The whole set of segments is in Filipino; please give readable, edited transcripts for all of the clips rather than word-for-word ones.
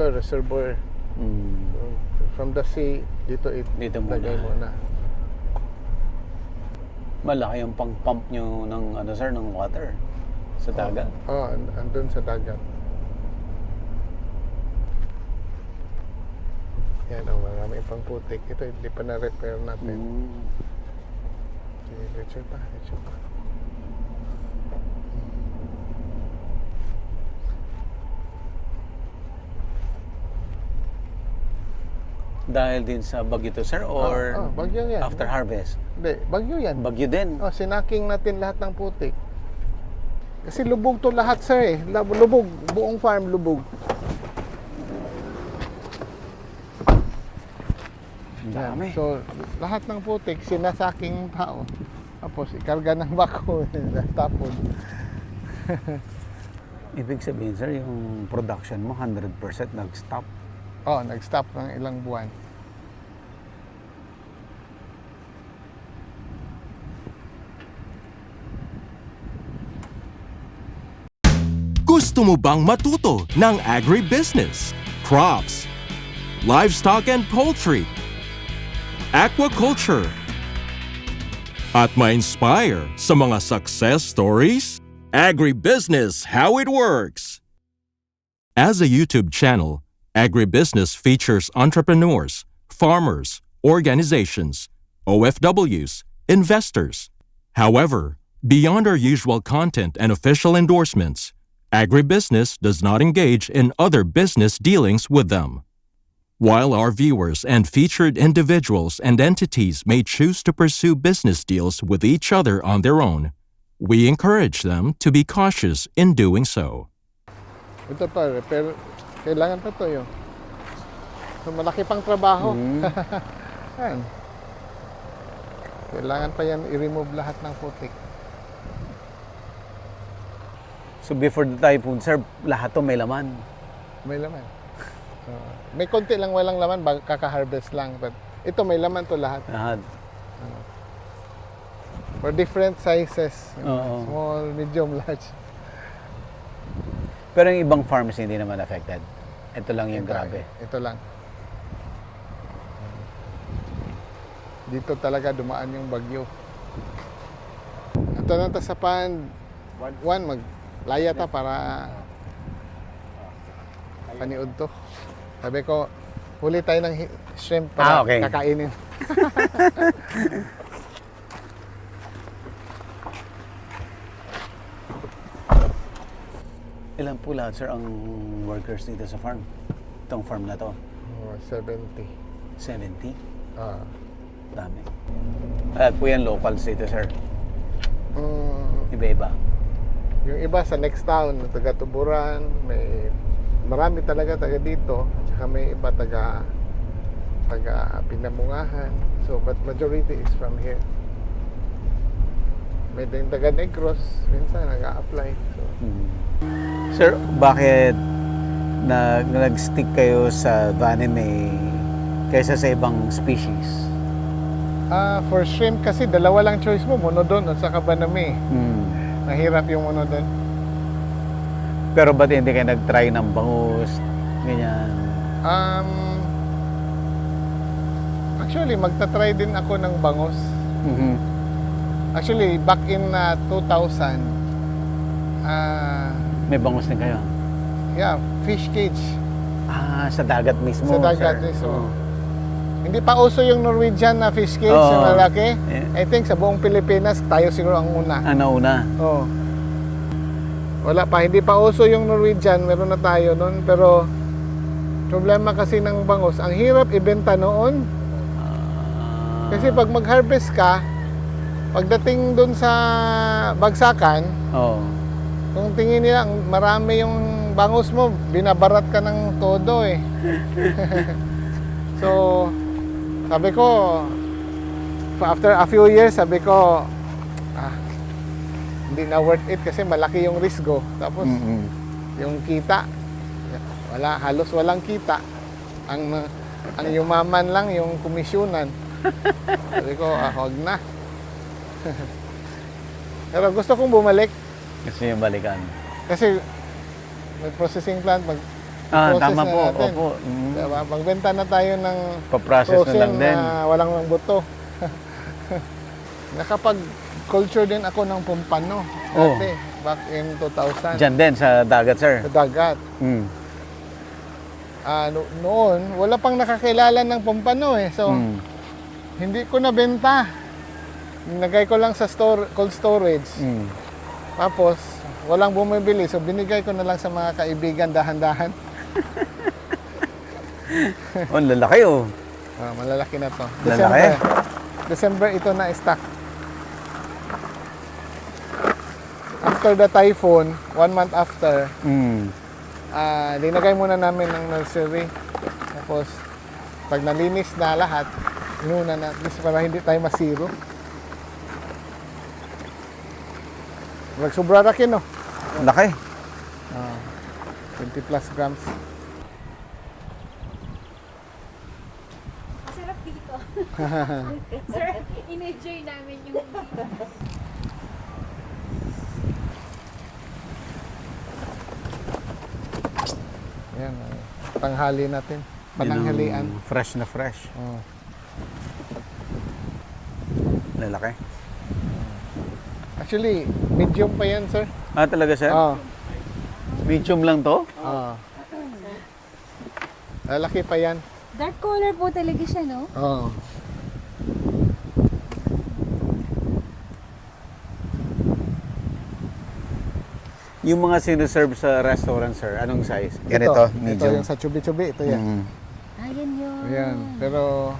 ito reservoir. So, from the sea, dito lagay muna. Malaki yung pang-pump nyo ng ano sir, ng water sa dagat. Andun sa dagat. Yan o, marami pang putik. Ito, hindi pa na-repair natin. Sige, let's pa. Dahil din sa bagyo to sir, or bagyo yan. after harvest? Hindi, bagyo yan. Bagyo din. Sinaking natin lahat ng putik. Kasi lubog to lahat sir eh. Lubog, buong farm lubog. Dami. So, lahat ng putik, sinasaking tao. Tapos, ikarga ng bako, tapon. Ibig sabihin sir, yung production mo 100% nag-stop. Nag-stop ng ilang buwan. Gusto mo bang matuto ng agribusiness, crops, livestock and poultry, aquaculture, at ma-inspire sa mga success stories? Agribusiness How It Works! As a YouTube channel, Agribusiness features entrepreneurs, farmers, organizations, OFWs, investors. However, beyond our usual content and official endorsements, Agribusiness does not engage in other business dealings with them. While our viewers and featured individuals and entities may choose to pursue business deals with each other on their own, we encourage them to be cautious in doing so. Ito pa, pero kailangan pa to yun. So, malaki pang trabaho. Yan. Kailangan pa yan i-remove lahat ng putik. So before the typhoon sir, lahat to may laman. May laman. May konti lang walang laman, kaka-harvest lang. But ito may laman to lahat. Lahat. For different sizes. Small, medium, large. Pero yung ibang farms hindi naman affected. Ito lang yung grabe. Ito lang. Dito talaga dumaan yung bagyo. Ito na sa pan. Maglaya ta para paniod to. Sabi ko, huli tayo ng shrimp para kakainin. Ilan po lahat sir ang workers dito sa farm? Itong farm na to? 70. 70? Dami. At po yan locals dito sir? Iba-iba? Yung iba sa next town, taga Tuburan, marami talaga taga dito, at saka may iba taga Pinamungahan. So, but majority is from here. May din taga Negros, minsan nag-a-apply. So. Sir, bakit nag-stick kayo sa Vanime kaysa sa ibang species? For shrimp kasi, dalawa lang choice mo, Monodon at saka Vaname. Mahirap yung Monodon. Pero ba't hindi kayo nag-try ng bangus? Ganyan. Actually, magta-try din ako ng bangus. Actually, back in 2000, may bangus din kayo? Yeah, fish cage. Sa dagat mismo, Sa dagat sir. mismo. Hindi pa uso yung Norwegian na fish cage, yung malaki. I think sa buong Pilipinas, tayo siguro ang una. Ang nauna? Oo. Wala pa, hindi pa uso yung Norwegian, meron na tayo noon. Pero, problema kasi ng bangus, ang hirap ibenta noon. Kasi pag mag-harvest ka, pagdating dun sa bagsakan, kung tingin nila, marami yung bangus mo, binabarat ka ng todo eh. So, sabi ko, after a few years, sabi ko, hindi na worth it kasi malaki yung risgo. Tapos, yung kita, halos walang kita. Ang yumaman lang, yung komisyonan. Sabi ko, huwag na. Pero gusto kong bumalik. Gusto yung balikan? Kasi may processing plant, I-process tama na po. natin. Opo. Diba? Magbenta na tayo ng Pa-process na lang din. na walang buto. Nakapag-culture din ako ng pumpano Oh. dati, back in 2000. Diyan din sa dagat, sir. Sa dagat. Mm. Noon, wala pang nakakilala ng pumpano eh. So, Mm. hindi ko nabenta. Nagay ko lang sa cold storage. Mm. Tapos, walang bumibili. So, binigay ko na lang sa mga kaibigan dahan-dahan. Oh, lalaki oh. Malalaki na to. Lalaki. December ito na stock. After the typhoon, 1 month after, Mm. linagay muna namin ng nursery. Tapos, pag nalinis na lahat, inuna na, at least para hindi tayo masiro. Nagsubra rin, no? Laki. 20 plus grams. Masarap dito. Sir, in-enjoy namin yung dito. Ayan, tanghali natin. Pananghalian. Yun ang fresh na fresh. Oh. Lalaki. Actually, medium pa yan, sir. Talaga, sir? Oh. Medium lang to? Oh. Lalaki pa yan. Dark color po talaga siya, no? Oh. Yung mga sinaserve sa restaurant, sir, anong size? Ganito, Ito medium. yung sa chubi-chubi, ito yan. Mm. Ayan yun. Ayan. Pero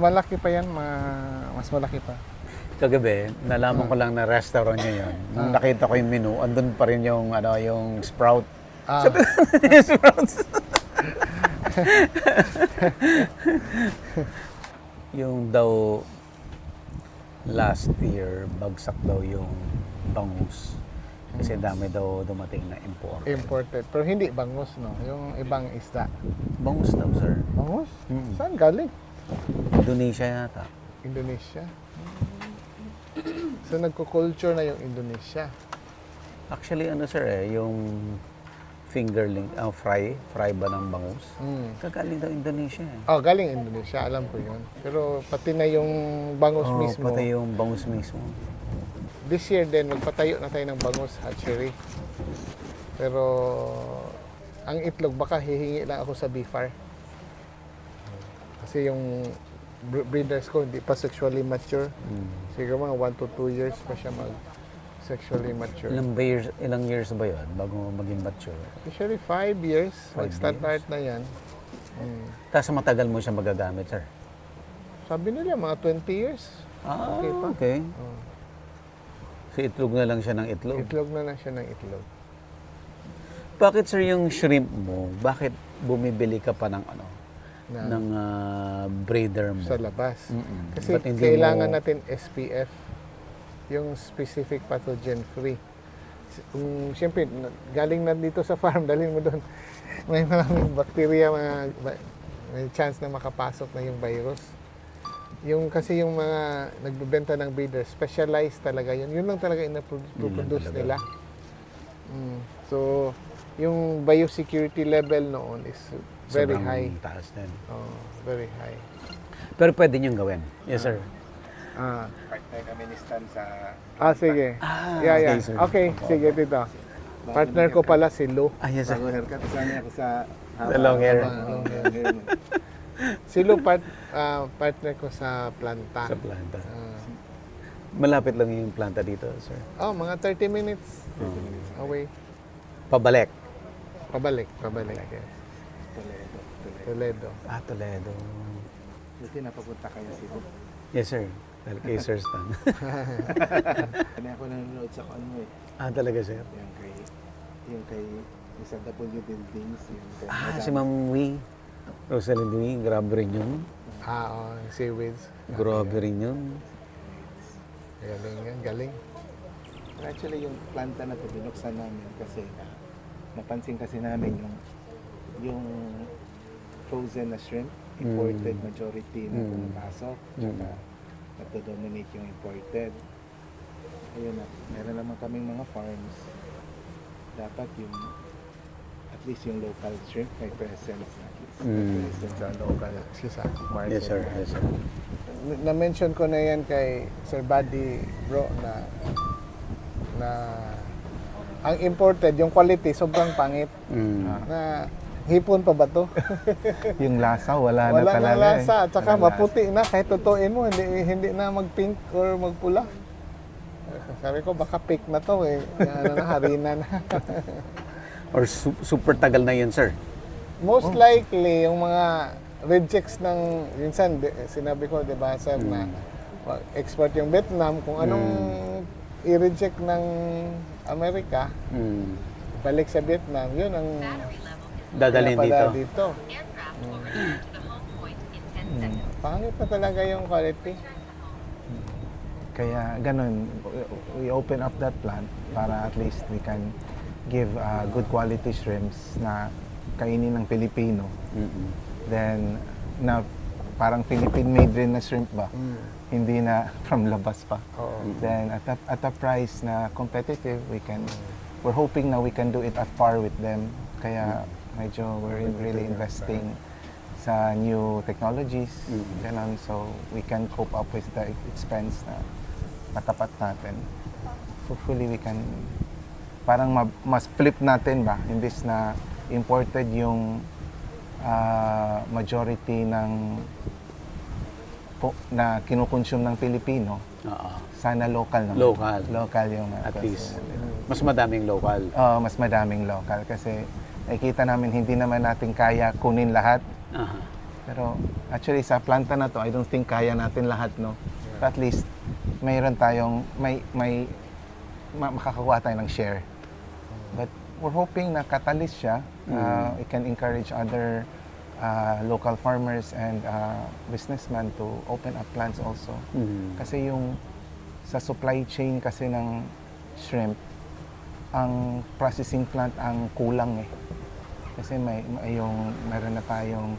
malaki pa yan, mas malaki pa. Kagabi, nalaman ko lang na restaurant niya yun. Nung nakita ko yung menu, andun pa rin yung, yung sprout. Yung sprouts. Yung daw, last year, bagsak daw yung bangus. Kasi dami daw dumating na import. Imported. Pero hindi bangus, no? Yung ibang isda. Bangus daw, sir. Bangus? Mm. Saan galing? Indonesia yata. Indonesia. So nagko-culture na yung Indonesia. Actually, sir, yung fingerling, fry ba ng bangus? Mm. Kagaling daw Indonesia eh. Oh, galing Indonesia, alam ko yun. Pero pati na yung bangus mismo. Pati yung bangus mismo. This year din, magpatayo na tayo ng bangus hatchery. Pero ang itlog, baka hihingi lang ako sa BFAR. Kasi yung breeders ko hindi pa sexually mature. Siguro mga 1 to 2 years pa siya sexually mature. Ilang years ba yun bago maging mature? Usually 5 years, 5 mag-start na yan. Tapos matagal mo siya magagamit, sir? Sabi nila, mga 20 years. Okay pa. Okay. So itlog na lang siya ng itlog. Itlog na lang siya ng itlog. Bakit, sir, yung shrimp mo, bakit bumibili ka pa ng ng breeder mo? Sa labas. Mm-mm. Kasi Ba't hindi kailangan mo- natin SPF, yung specific pathogen free. Kung siyempre, galing na dito sa farm, dalhin mo doon. May maraming bacteria, may chance na makapasok na yung virus. Kasi yung mga nagbebenta ng breeder, specialized talaga yun. Yun lang talaga ina-produce nila. So, yung biosecurity level noon is very Sobrang high. taas din. Oh, very high. Pero pwede niyong gawin. Yes, sir. Partner kami ni Stan sa... Sige. Ah, Yeah. okay, sir. Okay, sige dito. Partner ko pala si Lou. Yes, sir. Bago haircut, sana ako sa... Sa long hair. Si Lou partner ko sa planta. Sa planta. Malapit lang yung planta dito, sir. Mga 30 minutes away. Pabalik. Pabalik. Yes. Toledo. Toledo. Buti napapunta kayo si Bob. Yes, sir. Dahil kay Sir Stan. Kaya ako nanonood sa ano eh. Talaga, sir. Yung kay sa W Buildings. Yung kay Si Ma'am Wee. Rosalind Wee. Grabe rin yun. Seaweeds. Grabe rin yun. Galing. Actually, yung planta na to binuksan namin kasi napansin kasi namin yung frozen na shrimp, imported majority na pumapasok. Tsaka nagdo-dominate yung imported. Ayun na, meron naman kaming mga farms. Dapat yung at least yung local shrimp may presence at least. Mm. Presence Sa local sa market. Yes, sir. Yes, sir. Na-mention ko na yan kay Sir Buddy, bro, na ang imported, yung quality, sobrang pangit. Mm. Na hipon pa ba to? Yung lasa, wala, Wala na talaga. na lasa. At saka Wala maputi na. Kahit tutuin mo, hindi na mag-pink or magpula. Sabi ko, baka fake na to eh. Ano na, harina na. Or super tagal na yun, sir. Most likely, yung mga rejects ng, minsan, sinabi ko, di ba, sir, na export yung Vietnam, kung anong i-reject ng Amerika, Mm. balik sa Vietnam, yun ang Dadalhin pinapadala dito. Pangit na talaga yung quality. Kaya ganun, we open up that plant para at least we can give good quality shrimps na kainin ng Pilipino. Mm-mm. Then, na parang Philippine-made rin na shrimp ba? Hindi na from labas pa. Oo. Then, at a price na competitive, we're hoping na we can do it at par with them. Kaya medyo we're really investing sa new technologies, ganun, so we can cope up with the expense na natapat natin. Hopefully we can parang mas flip natin ba, imbis na imported yung majority ng na kinukonsume ng Pilipino, Oo. sana local naman. Local. Local yung At least. natin. Mas madaming local. Mas madaming local kasi nakikita namin hindi naman natin kaya kunin lahat. Aha. Pero actually sa planta na to, I don't think kaya natin lahat, no? But at least mayroon tayong makakakuha tayo ng share. But we're hoping na catalyst siya. We can encourage other local farmers and businessmen to open up plants also. Mm. Kasi yung sa supply chain kasi ng shrimp, ang processing plant ang kulang eh. Kasi meron na tayong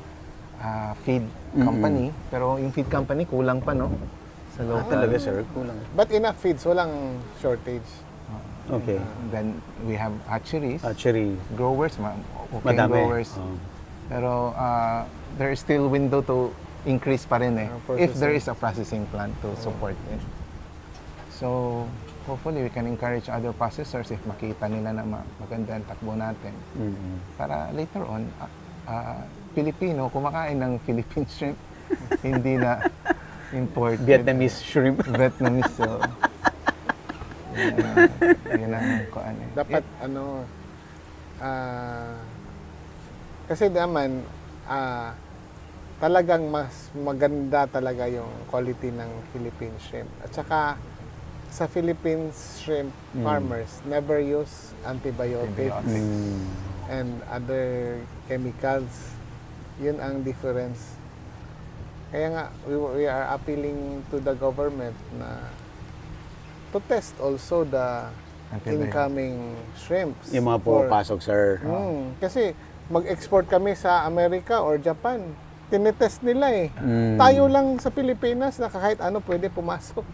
feed company, pero yung feed company kulang pa, no? Sa local. Talaga, sir. Kulang. But enough feeds, walang shortage. Okay. Then we have hatcheries, Actually, growers, okay, madami. growers. Oo. Pero there is still window to increase pa rin eh. If there is a processing plant to support it. So, hopefully we can encourage other processors if makita nila na maganda ang takbo natin. Mm. Para later on, Pilipino, kumakain ng Philippine shrimp, hindi na imported. Vietnamese shrimp. Vietnamese, so. Yun ang kuan eh. Dapat kasi naman talagang mas maganda talaga yung quality ng Philippine shrimp. At saka sa Philippine shrimp farmers never use antibiotics and other chemicals. Yun ang difference. Kaya nga we are appealing to the government na to test also the incoming shrimps. Yung mga pumapasok, sir. Kasi mag-export kami sa Amerika or Japan. Tinetest nila eh. Mm. Tayo lang sa Pilipinas na kahit ano pwede pumasok.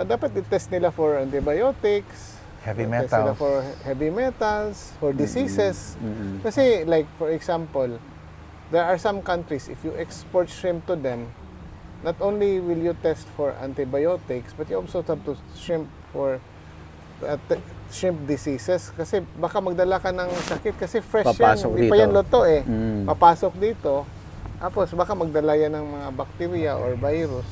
Dapat i-test nila for antibiotics, Heavy test nila metals. for heavy metals, for diseases. Kasi like for example, there are some countries, if you export shrimp to them, not only will you test for antibiotics, but you also have to shrimp for shrimp diseases. Kasi baka magdala ka ng sakit kasi fresh Papasok yan. Hindi pa dito. yan luto eh. Mm. Papasok dito. Tapos baka magdala yan ng mga bacteria or virus.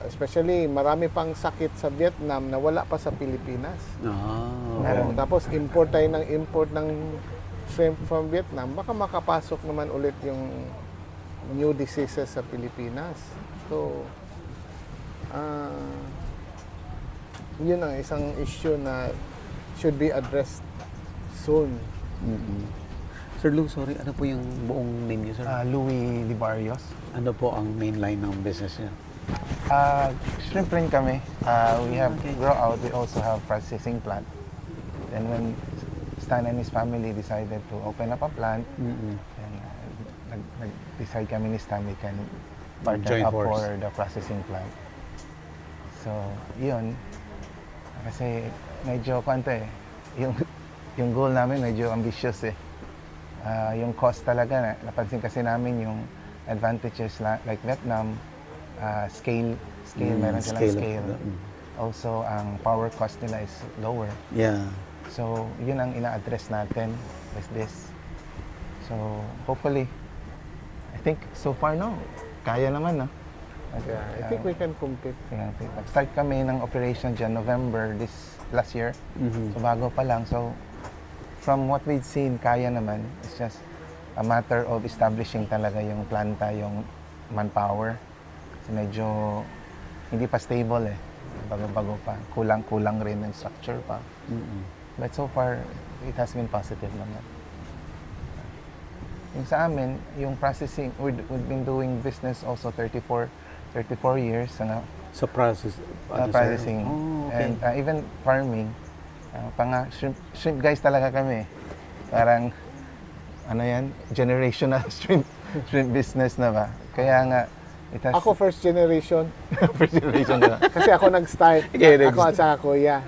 Especially marami pang sakit sa Vietnam na wala pa sa Pilipinas. Ah. Tapos import tayo ng import ng shrimp from Vietnam, baka makapasok naman ulit yung new diseases sa Pilipinas. So, yun ang isang issue na should be addressed soon. Sir Lou, sorry, ano po yung buong name niyo, sir? Louis Libarios. Ano po ang main line ng business niya? Shrimp rin kami. We have grow out. We also have processing plant. Then when Stan and his family decided to open up a plant, then nag-decide kami ni Stan we can partner Join up force. for the processing plant. So, yun. Kasi medyo kwante eh. yung goal namin medyo ambitious eh. Yung cost talaga, napansin kasi namin yung advantages like Vietnam, scale, meron silang scale. Also, ang power cost nila is lower. Yeah. So, yun ang ina-address natin with this. So, hopefully, I think so far no, kaya naman no. Yeah, I think we can compete. Nag-start kami ng operation dyan November last year. So, bago pa lang. So, from what we've seen, kaya naman. It's just a matter of establishing talaga yung planta, yung manpower. So, medyo hindi pa stable eh. Bago-bago pa. Kulang-kulang rin ng structure pa. But so far, it has been positive naman. Yung sa amin, yung processing, we've been doing business also 34 years. So process, Processing. Oh, okay. And even farming. Shrimp guys talaga kami. Parang, ano yan, generational shrimp business na ba? Kaya nga, it has... Ako first generation. first generation na. Kasi ako nag-start. Ikaw Ako at saka kuya.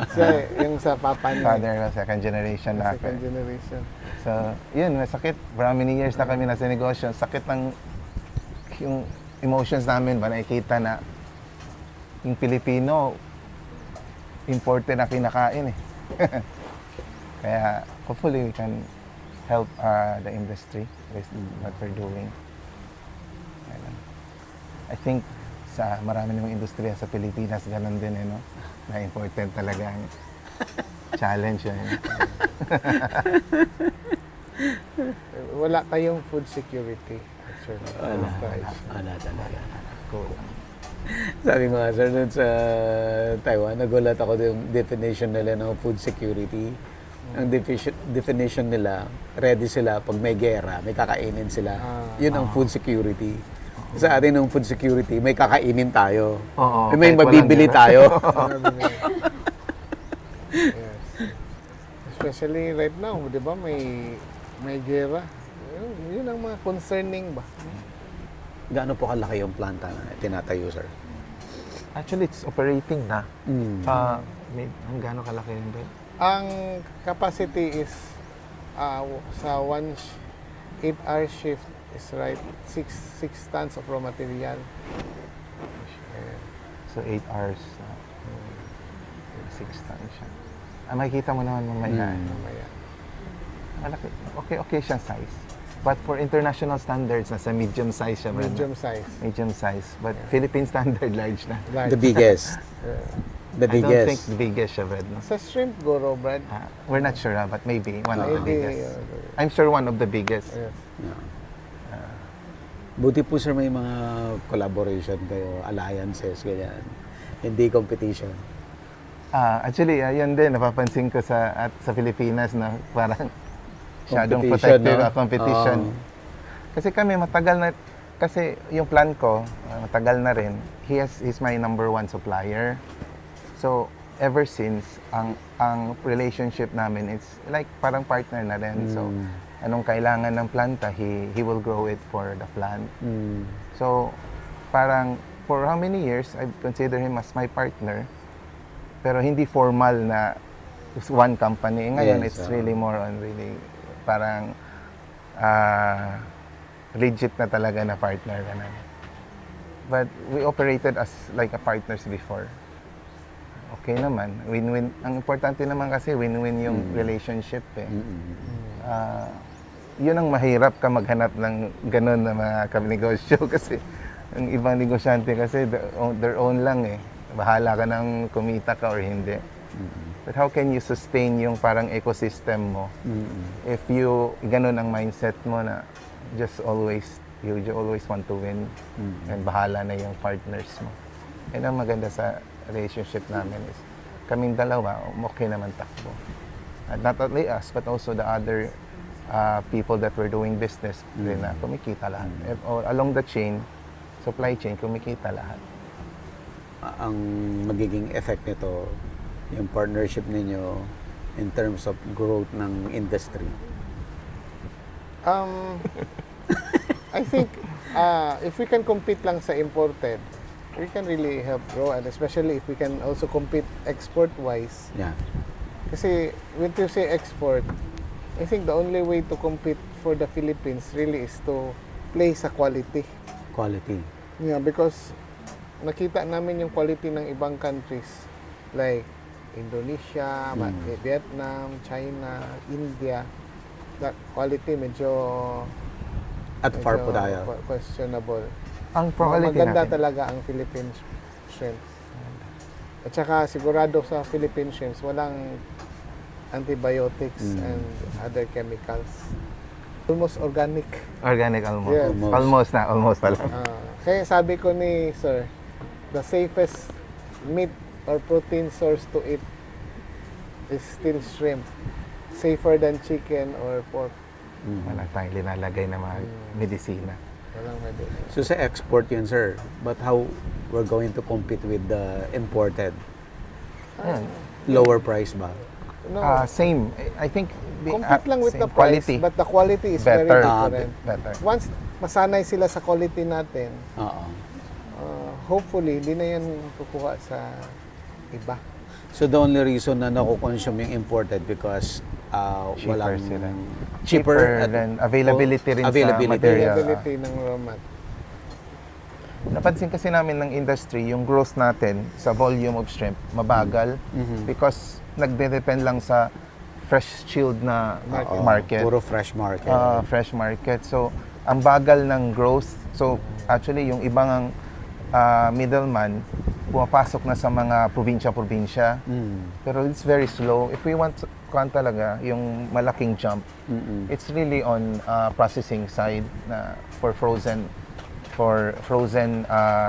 Kasi yung sa papa niya. Father ko, second generation na ako. Second generation. So, yun, masakit. For how many years na kami nasa negosyo, sakit ng yung emotions namin ba, nakikita na yung Pilipino, imported na kinakain eh. Kaya, hopefully, we can help the industry with what we're doing. Ayun. I think sa marami namang industriya sa Pilipinas, ganun din eh, no? Na important talaga ang challenge yun. Wala tayong food security. Actually. Wala talaga. Sabi ko nga, sir, dun sa Taiwan, nagulat ako yung definition nila ng food security. Ang definition nila, ready sila pag may gera, may kakainin sila. Yun ang food security. Sa atin ng food security, may kakainin tayo. Oo, may kahit mabibili walang tayo. Yes. Especially right now, di ba, may gera. Yun ang mga concerning ba? Gaano po kalaki yung planta na tinatayo, sir? Actually, it's operating na. Ang gaano kalaki yun ba? Ang capacity is sa 8-hour shift is right 6 tons of raw material. So, 8 hours. 6 tons siya. Makikita mo naman mamaya. Mamaya. Malaki. Okay siyang size. But for international standards, nasa medium size siya. Medium size. Medium size. But Philippine standard, large na. Large. The biggest. The I don't think biggest. the biggest siya, Brad. No? Sa shrimp goro, Brad. We're not sure, but maybe one of the Maybe, biggest. I'm sure one of the biggest. yes. Buti po, sir, may mga collaboration kayo, alliances, ganyan. Hindi competition. Actually, yun din, napapansin ko sa Pilipinas na parang masyadong Competition, protective no? competition. Kasi kami matagal na, kasi yung plan ko, matagal na rin, he's my number one supplier. So, ever since, ang relationship namin, it's like parang partner na rin. So, anong kailangan ng planta, he will grow it for the plant. So, parang for how many years, I consider him as my partner. Pero hindi formal na one company. Ngayon, Yes, it's really more on really parang legit na talaga na partner ka na. But we operated as like a partners before. Okay naman. Win-win. Ang importante naman kasi win-win yung relationship eh. Yun ang mahirap ka maghanap ng ganun na mga kaninegosyo kasi ang ibang negosyante kasi their own lang eh. Bahala ka nang kumita ka or hindi. But how can you sustain yung parang ecosystem mo if you ganun ang mindset mo na you always want to win and bahala na yung partners mo. Yan ang maganda sa relationship namin is kaming dalawa okay naman takbo. And not only us but also the other people that were doing business din na kumikita lahat. Or along the chain, supply chain, kumikita lahat. Ang magiging effect nito, yung partnership ninyo in terms of growth ng industry? I think if we can compete lang sa imported, we can really help grow, and especially if we can also compete export-wise, Yeah. Kasi when you say export, I think the only way to compete for the Philippines really is to play sa quality. Quality. Yeah, because nakita namin yung quality ng ibang countries like Indonesia, Vietnam, China, India. That quality medyo At far po tayo. questionable. Ang quality Maganda natin. talaga ang Philippine shrimp. At saka sigurado sa Philippine shrimps walang antibiotics and other chemicals. Almost organic. Organic almost. Yes. Almost pala. Kaya sabi ko ni Sir, the safest meat or protein source to eat is still shrimp. Safer than chicken or pork. Wala tayong linalagay na mga medisina. Walang medicine. So sa export yun, sir. But how we're going to compete with the imported? Ayan. Lower price ba? No, Same. I think compete lang with same the price, quality. but the quality is very Better. different. Better. Once masanay sila sa quality natin, Oo. hopefully, hindi na yan kukuha sa iba. So the only reason na nakukonsume yung imported because Cheaper walang sila. cheaper than availability rin availability. sa material. Availability ng raw mat. Napansin kasi namin ng industry, yung growth natin sa volume of shrimp, mabagal because nagde-depend lang sa fresh chilled na Oo, market. Puro fresh market. Fresh market. So, ang bagal ng growth. So, actually, yung ibang middleman, pumapasok na sa mga probinsya-probinsya. Pero it's very slow. If we want talaga yung malaking jump, it's really on processing side na for frozen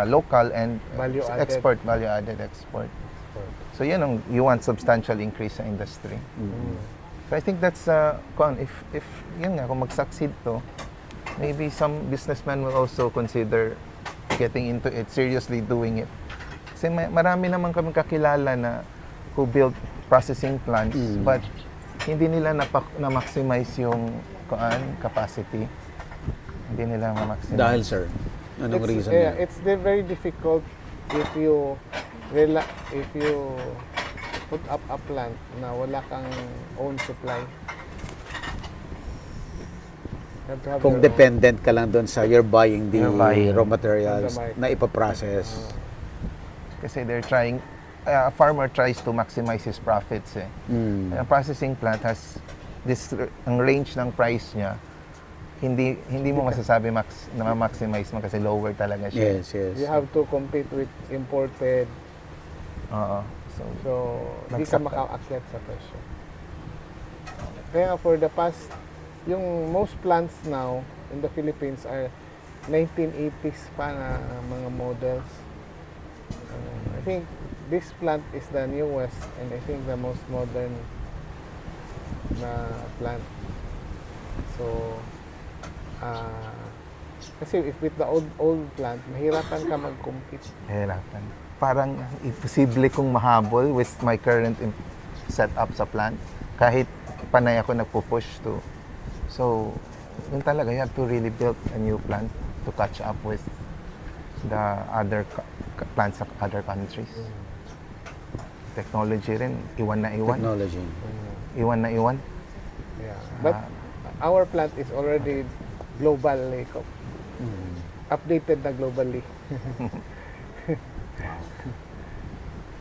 local and Value-added. export, value-added export. So yan ang you want substantial increase sa industry. So I think that's if yun nga kung mag-succeed to, maybe some businessmen will also consider getting into it, seriously doing it. Kasi marami naman kami kakilala na who built processing plants but hindi nila na-maximize yung capacity. Hindi nila ma-maximize. Dahil, sir, anong reason yun? It's very difficult if you put up a plant na wala kang own supply. You have to have Kung your own. dependent ka lang doon sa you're buying the You're buying raw materials from the market. na ipaprocess. Kasi they're trying, a farmer tries to maximize his profits eh. Ang processing plant has ang range ng price niya, hindi mo masasabi na ma-maximize mo kasi lower talaga siya. Yes, yes. You have to compete with imported. Oo. So, So, di ka Bagsak ka. makaakyat sa presyo. Kaya for the past, yung most plants now in the Philippines are 1980s pa na mga models. I think this plant is the newest and I think the most modern na plant. So, kasi if with the old plant, mahirapan ka mag-compete. hirapan. Parang imposible kong mahabol with my current setup sa plant. Kahit panay ako nagpo-push to. So, yun talaga, you have to really build a new plant to catch up with the other plants of other countries. Technology rin, iwan na iwan. Technology. Iwan na iwan. Yeah. But our plant is already globally updated na globally.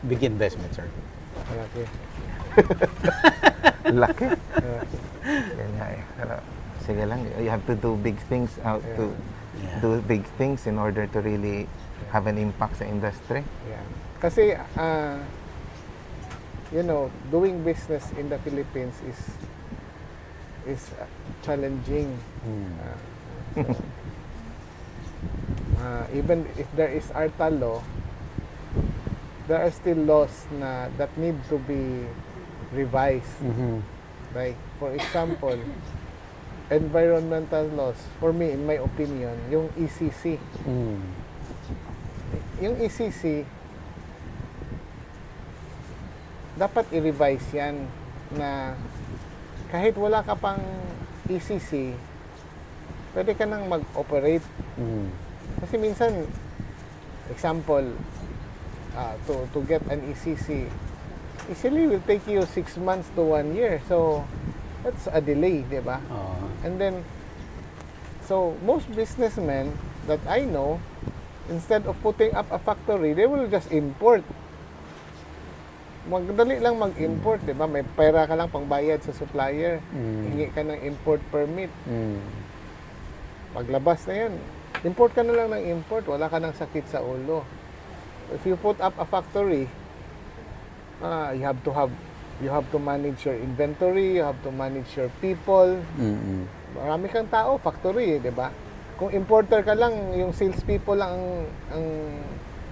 Big investment, sir. Okay. Laki. Yan nga eh. Pero, sige lang, you have to do big things do big things in order to really have an impact sa industry. Yeah. Kasi doing business in the Philippines is challenging. Even if there is ARTA law, there are still laws that need to be revised. Like, for example, environmental laws, for me, in my opinion, yung ECC. Yung ECC, dapat i-revise yan na kahit wala ka pang ECC, pwede ka nang mag-operate. Kasi minsan, example, to get an ECC, easily will take you 6 months to 1 year. So, that's a delay, di ba? Oo. And then, so most businessmen that I know, instead of putting up a factory, they will just import. Magdali lang mag-import, di ba? May pera ka lang pangbayad sa supplier. Hingi ka ng import permit. Paglabas na yun, import ka na lang ng import. Wala ka ng sakit sa ulo. If you put up a factory, you have to manage your inventory, you have to manage your people. Marami kang tao, factory, di ba? Kung importer ka lang, yung sales people lang ang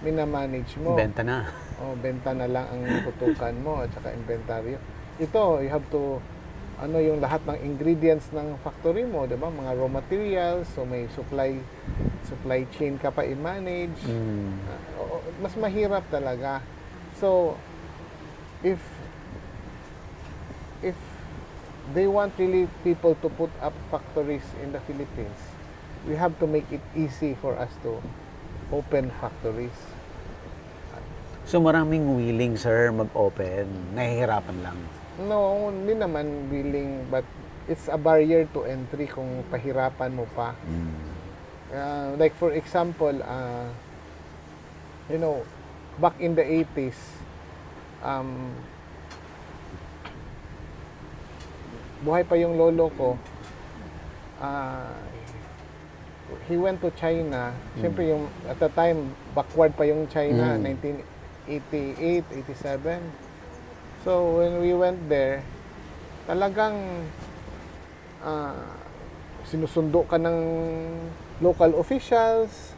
minamanage mo. Benta na. O, benta na lang ang tutukan mo at saka inventaryo. Ito, you have to, yung lahat ng ingredients ng factory mo, di ba? Mga raw materials, so may supply chain ka pa i-manage. Mas mahirap talaga. So, if they want really people to put up factories in the Philippines, we have to make it easy for us to open factories. So maraming willing, sir, mag-open. Nahihirapan lang. No, hindi naman willing, but it's a barrier to entry kung pahirapan mo pa. Like for example, back in the 80s, buhay pa yung lolo ko, he went to China. Siyempre yung at the time backward pa yung China, 1988, 87. So when we went there, talagang sinusundo ka ng local officials.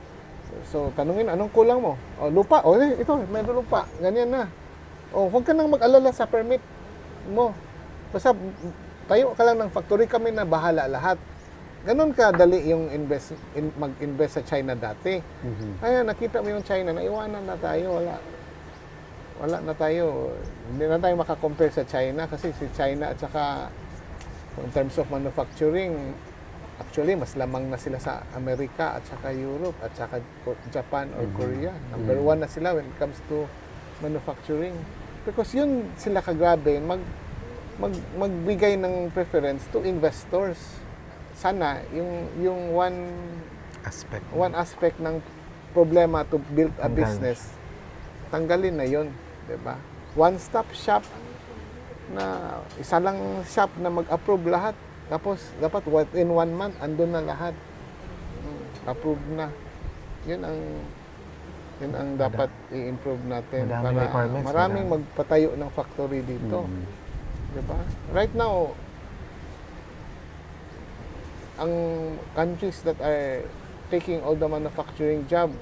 So tanungin, anong kulang mo? Oh, lupa. Oh, ito, mayroon lupa. Ganyan na. Oh, huwag ka nang mag-alala sa permit mo. Basta tayo ka lang ng factory, kami na bahala lahat. Ganon kadali yung mag-invest sa China dati. Kaya nakita mo yung China, naiwanan na tayo, wala na tayo. Hindi na tayo makakompare sa China kasi si China at saka in terms of manufacturing, actually mas lamang na sila sa Amerika at saka Europe at saka Japan or Korea. Number 1 na sila when it comes to manufacturing. Because yun sila kagrabe, magbigay ng preference to investors. Sana yung one aspect ng problema to build a business, tanggalin na yun, 'di ba? One-stop shop na isa lang shop na mag-approve lahat. Tapos dapat within 1 month andun na lahat. Approve na. Yun ang dapat i-improve natin para maraming magpatayo ng factory dito. 'Di ba? Right now, ang countries that are taking all the manufacturing job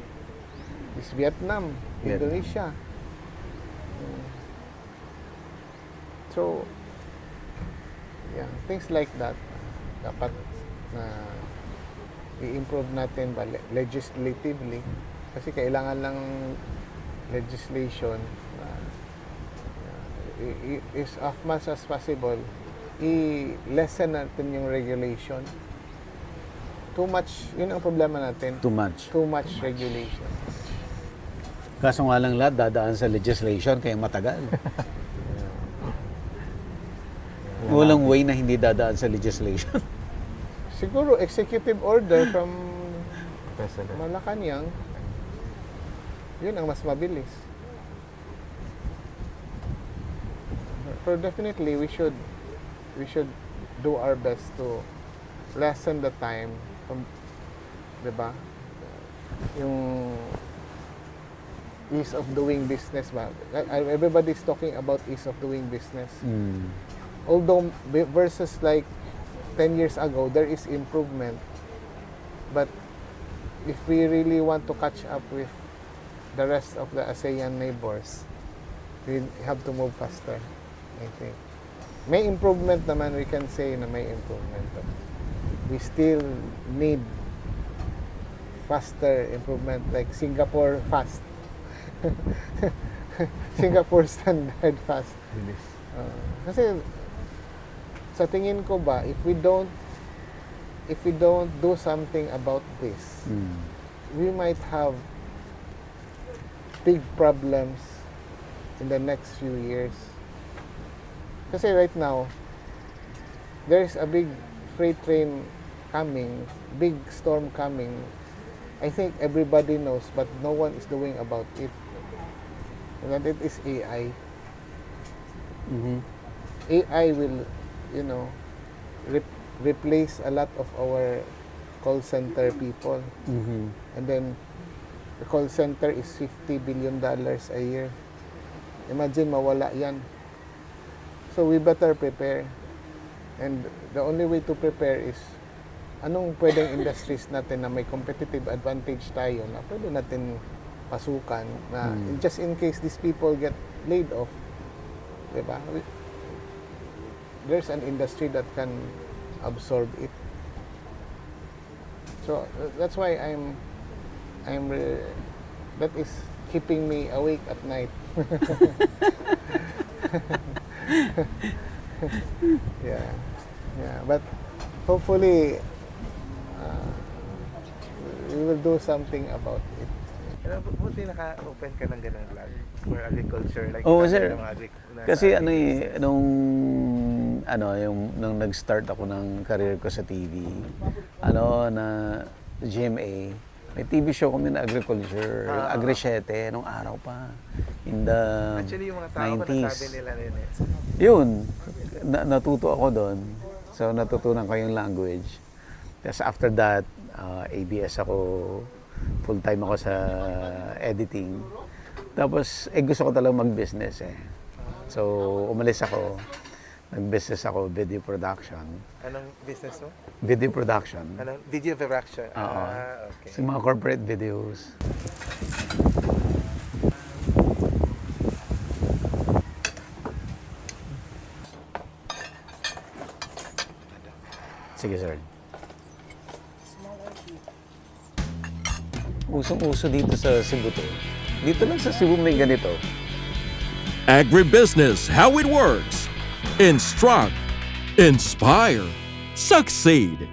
is Vietnam, Indonesia. So, yeah, things like that dapat na i-improve natin ba legislatively kasi kailangan lang legislation is as much as possible i-lessen natin yung regulation. Too much, yun ang problema natin. Too much. Too much regulation. Kaso nga lang lahat dadaan sa legislation kaya matagal. Walang way na hindi dadaan sa legislation. Siguro executive order from Malacanang, yun ang mas mabilis. Pero definitely we should do our best to lessen the time from, 'di ba? Yung ease of doing business ba? Everybody's talking about ease of doing business. Although versus like 10 years ago, there is improvement. But if we really want to catch up with the rest of the ASEAN neighbors, we have to move faster, I think. May improvement naman, we can say na may improvement. But we still need faster improvement, like Singapore fast. Singapore standard fast. Kasi sa tingin ko ba, if we don't do something about this, we might have big problems in the next few years. Kasi right now, there's a big freight train coming, big storm coming. I think everybody knows, but no one is doing about it. And it is AI. AI will, you know, replace a lot of our call center people. And then, the call center is $50 billion a year. Imagine mawala yan. So we better prepare. And the only way to prepare is anong pwedeng industries natin na may competitive advantage tayo na pwede natin pasukan na just in case these people get laid off. Diba? There's an industry that can absorb it. So that's why that is keeping me awake at night. Yeah. But hopefully, we will do something about it. Pero buti naka-open ka ng ganun vlog for agriculture. Like, Oo, sabi sir. ng mga Kasi nung nag-start ako ng career ko sa TV, na GMA, may TV show kami na agriculture, Agri-7, nung araw pa. In the Actually, yung mga tao 90s. pa nasabi nila rin eh. Yun, natuto ako doon. So, natutunan ko yung language. Tapos after that, ABS ako, full-time ako sa editing. Tapos, gusto ko talaga mag-business eh. So, umalis ako. Nag-business ako, video production. Anong business mo? Video production. Anong video production? Oo. Okay. Sa mga corporate videos. Sige, sir. Usong-uso dito sa Cebu to. Dito lang sa Cebu may ganito. Agribusiness, how it works. Instruct, inspire, succeed.